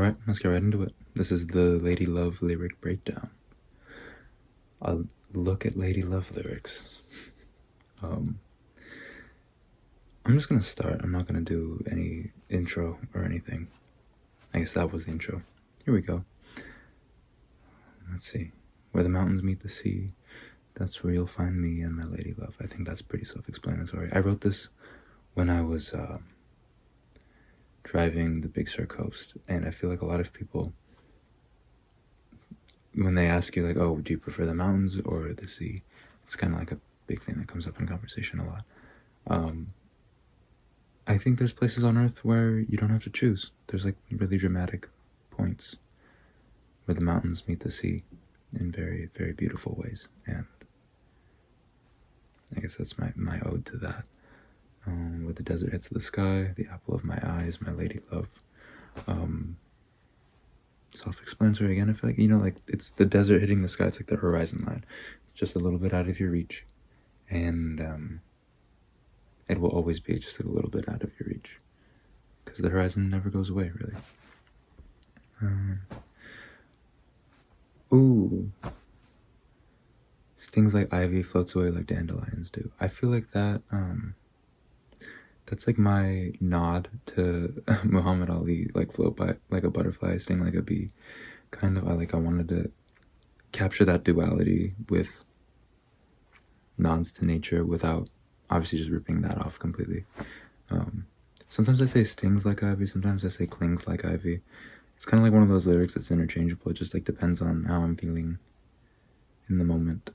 Alright, let's get right into it. This is the Lady Love lyric breakdown. A look at Lady Love lyrics. I'm just gonna start. I'm not gonna do any intro or anything. I guess that was the intro. Here we go. Let's see. Where the mountains meet the sea, that's where you'll find me and my lady love. I think that's pretty self-explanatory. I wrote this when I was driving the Big Sur coast, and I feel like a lot of people, when they ask you like, oh, do you prefer the mountains or the sea, it's kind of like a big thing that comes up in conversation a lot. I think there's places on earth where you don't have to choose. There's like really dramatic points where the mountains meet the sea in very, very beautiful ways, and I guess that's my ode to that. Where the desert hits the sky, the apple of my eyes, my lady love. Self-explanatory again. I feel like, like it's the desert hitting the sky. It's like the horizon line. It's just a little bit out of your reach, and it will always be just like a little bit out of your reach, because the horizon never goes away, really. Ooh. Stings like ivy, floats away like dandelions do. I feel like that, that's like my nod to Muhammad Ali, like float by like a butterfly, sting like a bee. Kind of, I wanted to capture that duality with nods to nature without obviously just ripping that off completely. Sometimes I say stings like ivy, sometimes I say clings like ivy. It's kind of like one of those lyrics that's interchangeable. It just like depends on how I'm feeling in the moment.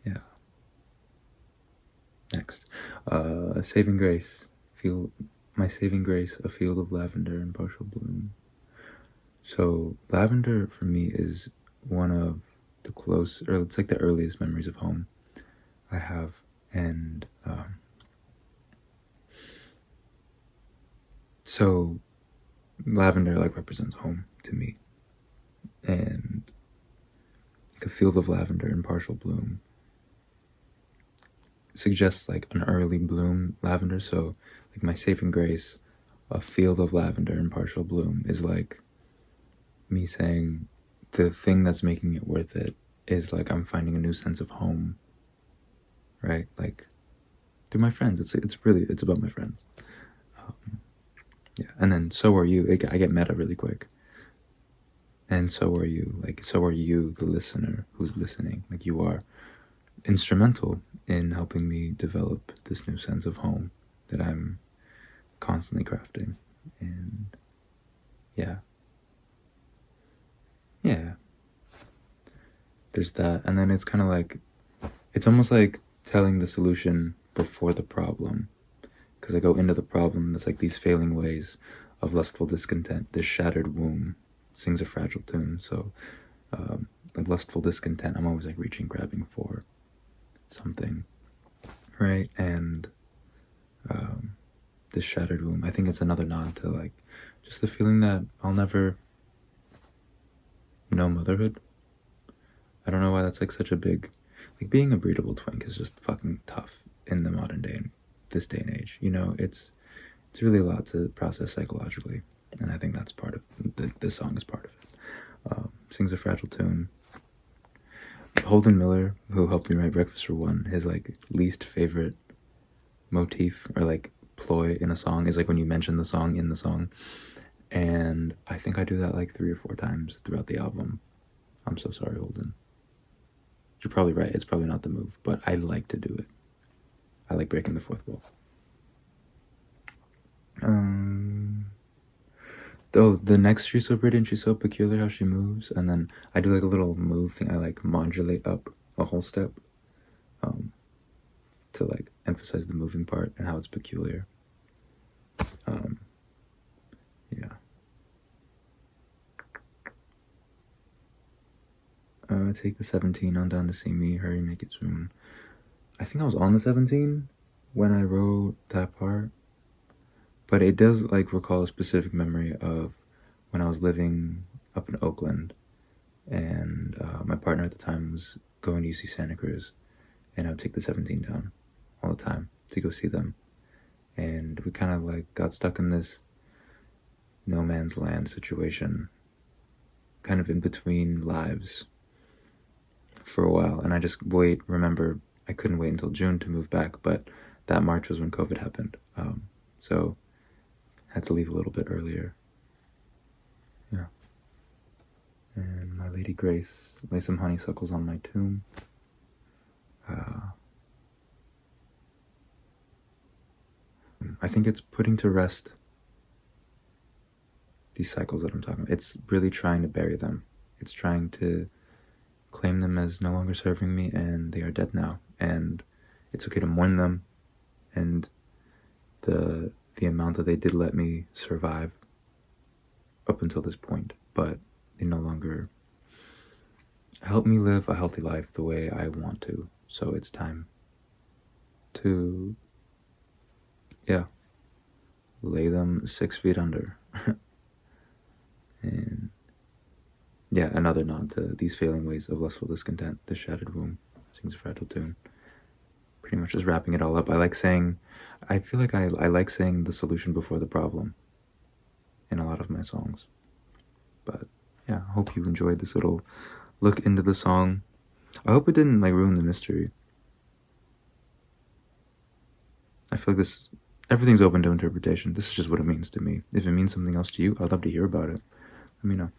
Yeah. Next, saving grace. My saving grace, a field of lavender in partial bloom. So lavender for me is one of it's like the earliest memories of home I have, and so lavender like represents home to me, and like a field of lavender in partial bloom suggests like an early bloom lavender. So like my saving grace, a field of lavender in partial bloom, is like me saying the thing that's making it worth it is like I'm finding a new sense of home, right? Like through my friends. It's about my friends. Yeah, and then so are you. I get meta really quick. And so are you. Like, so are you, the listener who's listening. Like, you are instrumental in helping me develop this new sense of home that I'm constantly crafting. And yeah. There's that. And then it's kind of like, it's almost like telling the solution before the problem, because I go into the problem that's like these failing ways of lustful discontent. This shattered womb sings a fragile tune. So like lustful discontent, I'm always like reaching, grabbing for something, right? And this shattered womb, I think it's another nod to like just the feeling that I'll never know motherhood. I don't know why that's like such a big, like being a breedable twink is just fucking tough in the modern day, in this day and age. It's really a lot to process psychologically, and I think that's part of this song is part of it. Sings a fragile tune. Holden Miller, who helped me write Breakfast for One, his like least favorite motif or like ploy in a song is like when you mention the song in the song, and I think I do that like 3 or 4 times throughout the album. I'm so sorry, Holden. You're probably right. It's probably not the move, but I like to do it. I like breaking the fourth wall. Though the next She's So Pretty and She's So Peculiar How She Moves, and then I do like a little move thing. I like modulate up a whole step to like emphasize the moving part and how it's peculiar. Yeah. Take the 17 on down to see me. Hurry, make it soon. I think I was on the 17 when I wrote that part, but it does like recall a specific memory of when I was living up in Oakland, and my partner at the time was going to UC Santa Cruz, and I would take the 17 down all the time to go see them, and we kind of like got stuck in this no man's land situation, kind of in between lives for a while. And I just remember I couldn't wait until June to move back, but that March was when COVID happened. So had to leave a little bit earlier. Yeah. And my Lady Grace, lay some honeysuckles on my tomb. I think it's putting to rest these cycles that I'm talking about. It's really trying to bury them. It's trying to claim them as no longer serving me, and they are dead now. And it's okay to mourn them, and the amount that they did let me survive up until this point, but they no longer help me live a healthy life the way I want to. So it's time to, yeah, lay them 6 feet under. And yeah, another nod to these failing ways of lustful discontent, the shattered womb, sings a fragile tune. Pretty much just wrapping it all up. I feel like I like saying the solution before the problem in a lot of my songs. But yeah, I hope you enjoyed this little look into the song. I hope it didn't ruin the mystery. I feel like everything's open to interpretation. This is just what it means to me. If it means something else to you, I'd love to hear about it. Let me know.